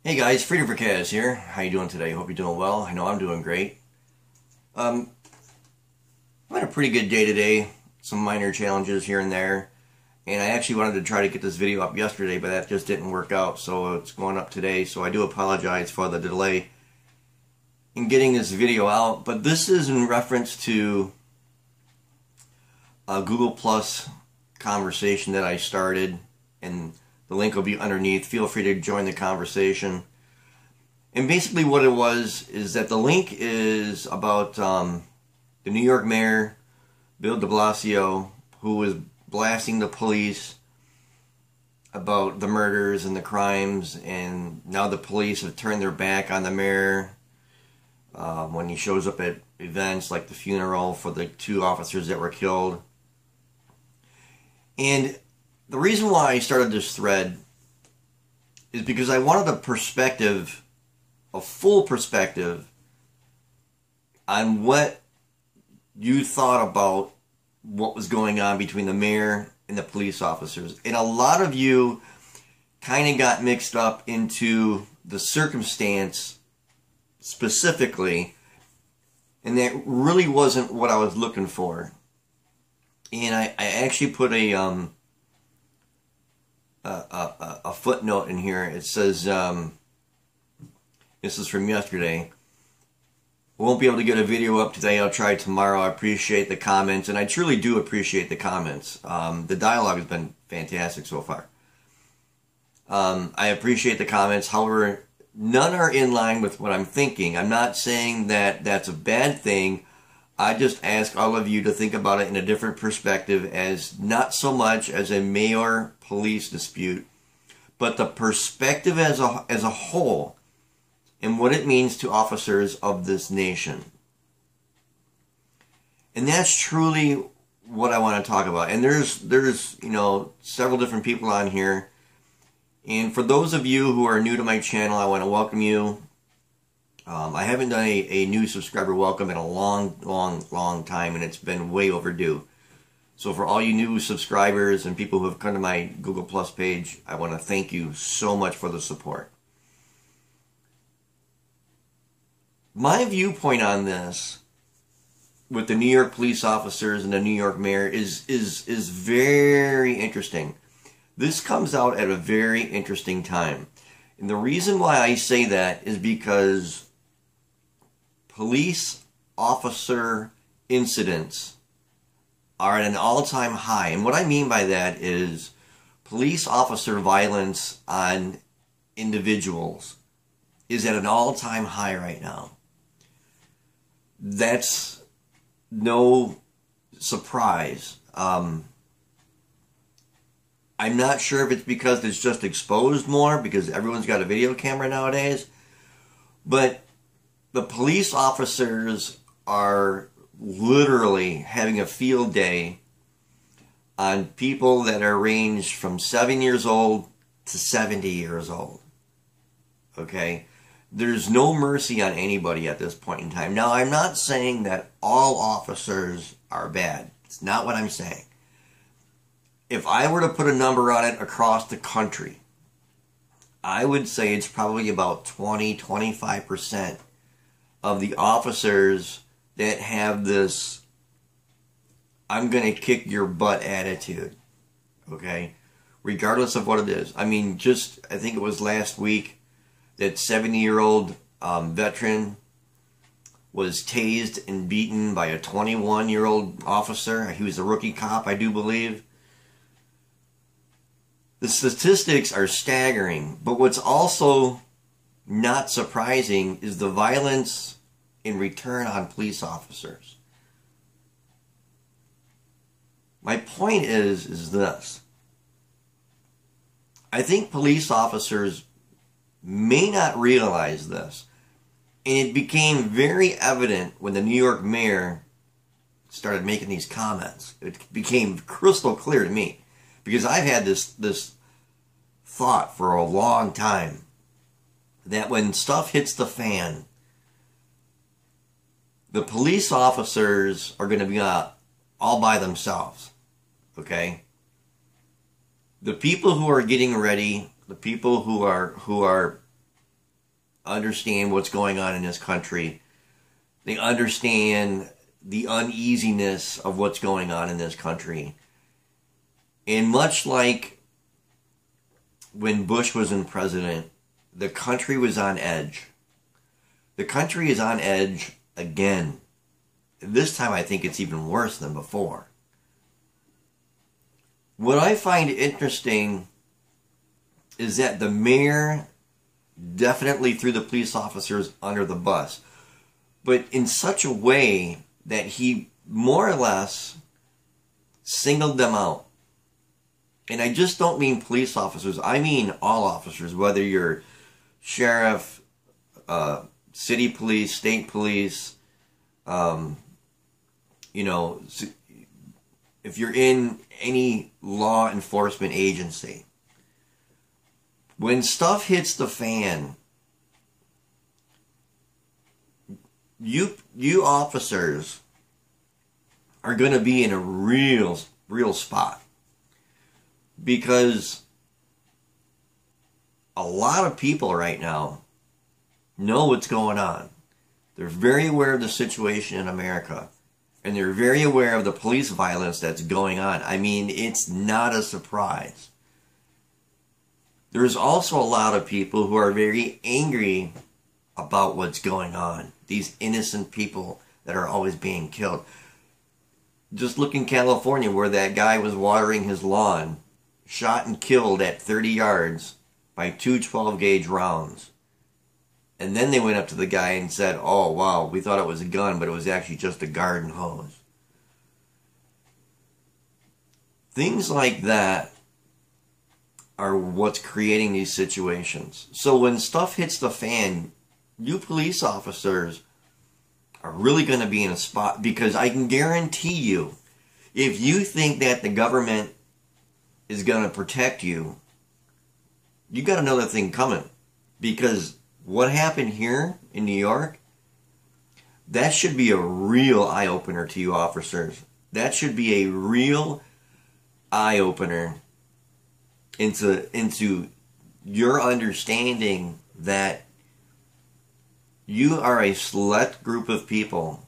Hey guys, Freedom for Kaz here. How you doing today? Hope you're doing well. I know I'm doing great. I've had a pretty good day today. Some minor challenges here and there. And I actually wanted to try to get this video up yesterday, but that just didn't work out. So it's going up today. So I do apologize for the delay in getting this video out. But this is in reference to a Google Plus conversation that I started. And the link will be underneath. Feel free to join the conversation. And basically what it was is that the link is about the New York Mayor, Bill de Blasio, who was blasting the police about the murders and the crimes, and now the police have turned their back on the mayor when he shows up at events like the funeral for the 2 officers that were killed. And the reason why I started this thread is because I wanted a perspective, a full perspective, on what you thought about what was going on between the mayor and the police officers. And a lot of you kind of got mixed up into the circumstance specifically, and that really wasn't what I was looking for. And I actually put a footnote in here. It says, this is from yesterday. Won't be able to get a video up today. I'll try tomorrow. I appreciate the comments, and I truly do appreciate the comments. The dialogue has been fantastic so far. I appreciate the comments. However, none are in line with what I'm thinking. I'm not saying that that's a bad thing. I just ask all of you to think about it in a different perspective, as not so much as a mayor-police dispute, but the perspective as a whole, and what it means to officers of this nation. And that's truly what I want to talk about. And there's you know, several different people on here. And for those of you who are new to my channel, I want to welcome you. I haven't done a new subscriber welcome in a long time, and it's been way overdue. So for all you new subscribers and people who have come to my Google Plus page, I want to thank you so much for the support. My viewpoint on this, with the New York police officers and the New York mayor, is very interesting. This comes out at a very interesting time. And the reason why I say that is because police officer incidents are at an all-time high. And what I mean by that is police officer violence on individuals is at an all-time high right now. That's no surprise. I'm not sure if it's because it's just exposed more, because everyone's got a video camera nowadays, but the police officers are literally having a field day on people that are ranged from 7 years old to 70 years old. Okay? There's no mercy on anybody at this point in time. Now, I'm not saying that all officers are bad. It's not what I'm saying. If I were to put a number on it across the country, I would say it's probably about 20-25% of the officers that have this "I'm going to kick your butt" attitude. Okay? Regardless of what it is. I mean, I think it was last week that 70-year-old veteran was tased and beaten by a 21-year-old officer. He was a rookie cop, I do believe. The statistics are staggering, but what's also not surprising is the violence in return on police officers. My point is this. I think police officers may not realize this, and it became very evident when the New York mayor started making these comments. It became crystal clear to me, because I've had this thought for a long time, that when stuff hits the fan, the police officers are going to be all by themselves. Okay? The people who are getting ready, the people who are understand what's going on in this country. They understand the uneasiness of what's going on in this country. And much like when Bush was in president, the country was on edge. The country is on edge again. This time I think it's even worse than before. What I find interesting is that the mayor definitely threw the police officers under the bus, but in such a way that he more or less singled them out. And I just don't mean police officers, I mean all officers, whether you're sheriff, city police, state police, you know, if you're in any law enforcement agency. When stuff hits the fan, you officers are going to be in a real spot, because a lot of people right now know what's going on. They're very aware of the situation in America, and they're very aware of the police violence that's going on. I mean, it's not a surprise. There's also a lot of people who are very angry about what's going on. These innocent people that are always being killed. Just look in California, where that guy was watering his lawn, shot and killed at 30 yards by 2 12-gauge rounds. And then they went up to the guy and said, "Oh, wow, we thought it was a gun, but it was actually just a garden hose." Things like that are what's creating these situations. So when stuff hits the fan, you police officers are really going to be in a spot, because I can guarantee you, if you think that the government is going to protect you, you got another thing coming. Because what happened here in New York, that should be a real eye-opener to you officers. That should be a real eye-opener into your understanding that you are a select group of people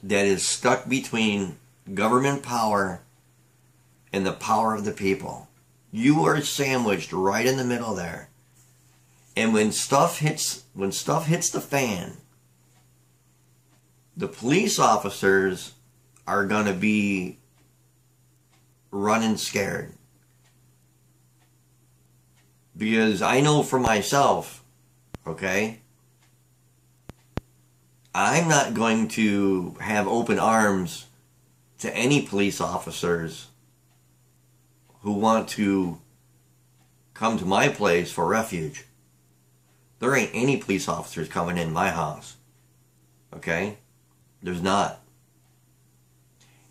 that is stuck between government power and the power of the people. You are sandwiched right in the middle there. And when stuff hits the fan, the police officers are going to be running scared. Because I know for myself, okay, I'm not going to have open arms to any police officers who want to come to my place for refuge. There ain't any police officers coming in my house. Okay? There's not.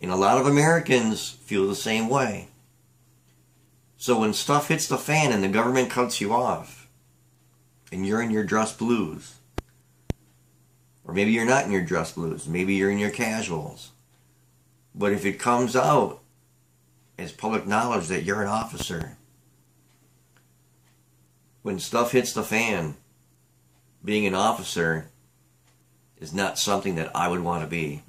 And a lot of Americans feel the same way. So when stuff hits the fan and the government cuts you off, and you're in your dress blues, or maybe you're not in your dress blues, maybe you're in your casuals, but if it comes out as public knowledge that you're an officer, when stuff hits the fan, being an officer is not something that I would want to be.